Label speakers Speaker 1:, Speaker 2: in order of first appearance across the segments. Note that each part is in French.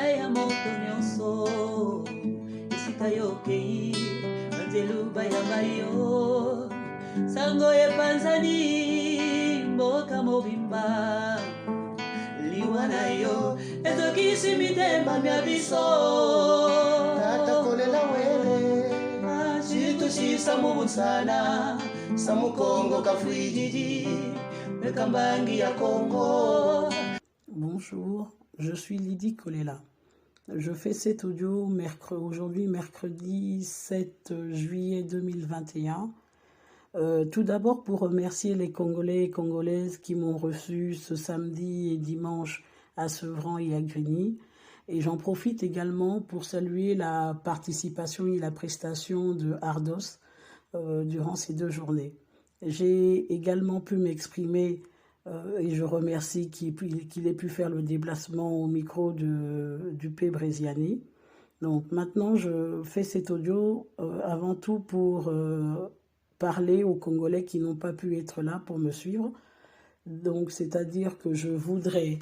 Speaker 1: ya moto nyonso esika yokei banzeluba ya bayo sango epanzani mboka mobimba liwa na yo ezokisi mitema mya biso
Speaker 2: tata kolela wele
Speaker 1: situshisa mubusana samukongo kafuijiji mekambangi ya Congo.
Speaker 3: Bonjour, je suis Lydie Kolela. Je fais cet audio aujourd'hui, mercredi 7 juillet 2021. Tout d'abord pour remercier les Congolais et Congolaises qui m'ont reçu ce samedi et dimanche à Sevran et à Grigny. Et j'en profite également pour saluer la participation et la prestation de Ardos durant ces 2 journées. J'ai également pu m'exprimer et je remercie qu'il ait pu faire le déplacement au micro du P. Bréziani. Donc maintenant, je fais cet audio avant tout pour parler aux Congolais qui n'ont pas pu être là pour me suivre. Donc c'est-à-dire que je voudrais,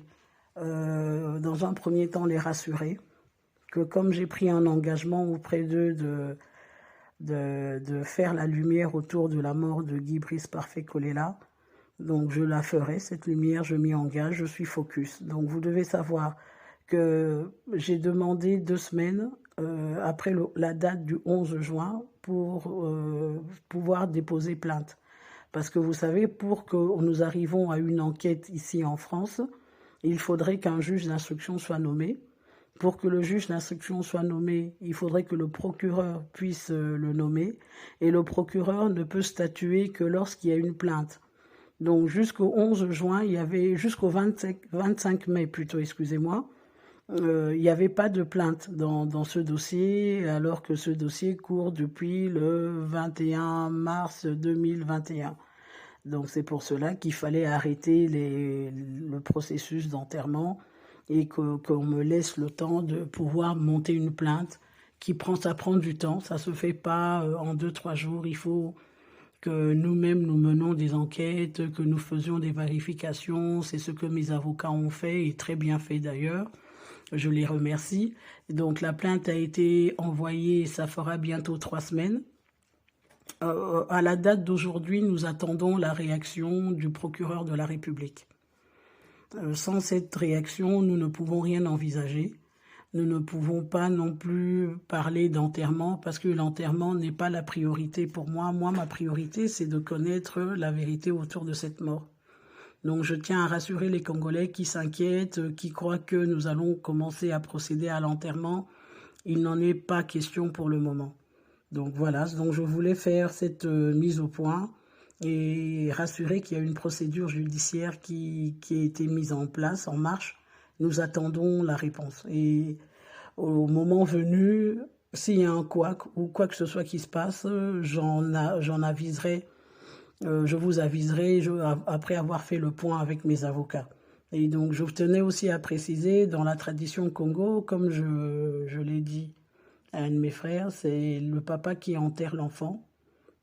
Speaker 3: dans un premier temps, les rassurer que comme j'ai pris un engagement auprès d'eux de faire la lumière autour de la mort de Guy Brice Parfait Kolela, donc je la ferai, cette lumière, je m'y engage, je suis focus. Donc vous devez savoir que j'ai demandé 2 semaines après la date du 11 juin pour pouvoir déposer plainte. Parce que vous savez, pour que nous arrivions à une enquête ici en France, il faudrait qu'un juge d'instruction soit nommé. Pour que le juge d'instruction soit nommé, il faudrait que le procureur puisse le nommer. Et le procureur ne peut statuer que lorsqu'il y a une plainte. Donc jusqu'au 11 juin, il y avait jusqu'au 25 mai plutôt, excusez-moi, il n'y avait pas de plainte dans ce dossier, alors que ce dossier court depuis le 21 mars 2021. Donc c'est pour cela qu'il fallait arrêter le processus d'enterrement et qu'on me laisse le temps de pouvoir monter une plainte ça prend du temps, ça ne se fait pas en 2-3 jours, il faut que nous-mêmes nous menons des enquêtes, que nous faisions des vérifications, c'est ce que mes avocats ont fait et très bien fait d'ailleurs. Je les remercie. Donc la plainte a été envoyée, ça fera bientôt 3 semaines. À la date d'aujourd'hui, nous attendons la réaction du procureur de la République. Sans cette réaction, nous ne pouvons rien envisager. Nous ne pouvons pas non plus parler d'enterrement parce que l'enterrement n'est pas la priorité pour moi. Moi, ma priorité, c'est de connaître la vérité autour de cette mort. Donc je tiens à rassurer les Congolais qui s'inquiètent, qui croient que nous allons commencer à procéder à l'enterrement. Il n'en est pas question pour le moment. Donc voilà, donc je voulais faire cette mise au point et rassurer qu'il y a une procédure judiciaire qui a été mise en place, en marche. Nous attendons la réponse. Et au moment venu, s'il y a un couac ou quoi que ce soit qui se passe, j'en aviserai. Je vous aviserai après avoir fait le point avec mes avocats. Et donc, je tenais aussi à préciser, dans la tradition Congo, comme je l'ai dit à un de mes frères, c'est le papa qui enterre l'enfant.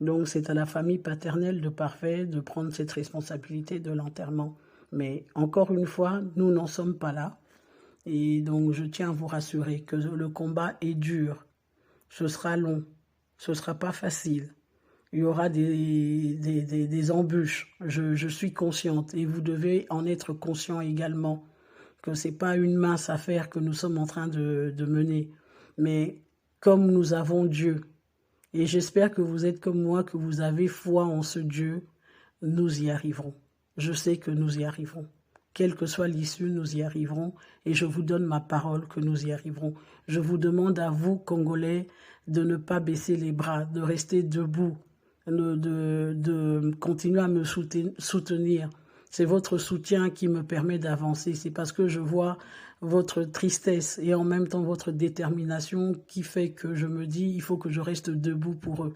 Speaker 3: Donc, c'est à la famille paternelle de Parfait de prendre cette responsabilité de l'enterrement. Mais encore une fois, nous n'en sommes pas là. Et donc, je tiens à vous rassurer que le combat est dur. Ce sera long. Ce ne sera pas facile. Il y aura des embûches. Je suis consciente et vous devez en être conscient également que ce n'est pas une mince affaire que nous sommes en train de mener. Mais comme nous avons Dieu, et j'espère que vous êtes comme moi, que vous avez foi en ce Dieu, nous y arriverons. Je sais que nous y arriverons. Quelle que soit l'issue, nous y arriverons. Et je vous donne ma parole que nous y arriverons. Je vous demande à vous, Congolais, de ne pas baisser les bras, de rester debout, de continuer à me soutenir. C'est votre soutien qui me permet d'avancer. C'est parce que je vois votre tristesse et en même temps votre détermination qui fait que je me dis il faut que je reste debout pour eux.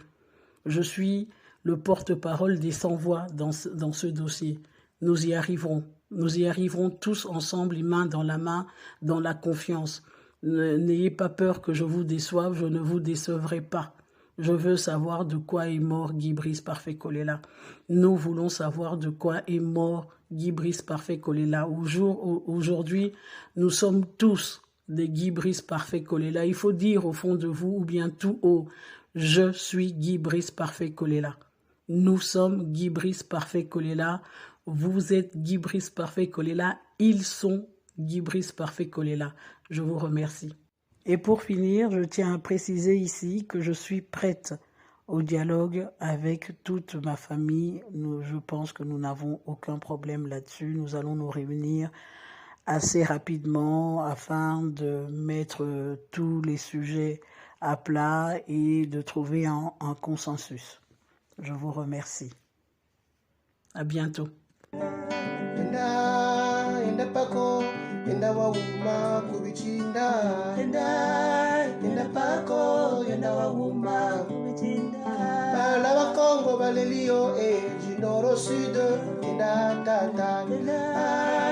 Speaker 3: Je suis le porte-parole des sans-voix dans ce dossier. Nous y arriverons. Nous y arriverons tous ensemble, les mains dans la main, dans la confiance. N'ayez pas peur que je vous déçoive, je ne vous décevrai pas. Je veux savoir de quoi est mort Guy Brice Parfait Kolela. Nous voulons savoir de quoi est mort Guy Brice Parfait Kolela. Aujourd'hui, nous sommes tous de Guy Brice Parfait Kolela. Il faut dire au fond de vous ou bien tout haut, je suis Guy Brice Parfait Kolela. Nous sommes Guy Brice Parfait Kolela. Vous êtes Guy Brice Parfait Kolela. Ils sont Guy Brice Parfait Kolela. Je vous remercie. Et pour finir, je tiens à préciser ici que je suis prête au dialogue avec toute ma famille. Je pense que nous n'avons aucun problème là-dessus. Nous allons nous réunir assez rapidement afin de mettre tous les sujets à plat et de trouver un consensus. Je vous remercie. À bientôt.
Speaker 2: Enda pako, enda wauma kubichinda.
Speaker 1: Enda pako, enda wauma kubichinda.
Speaker 2: Bala bakongo balelio e jinoro sud, enda tata.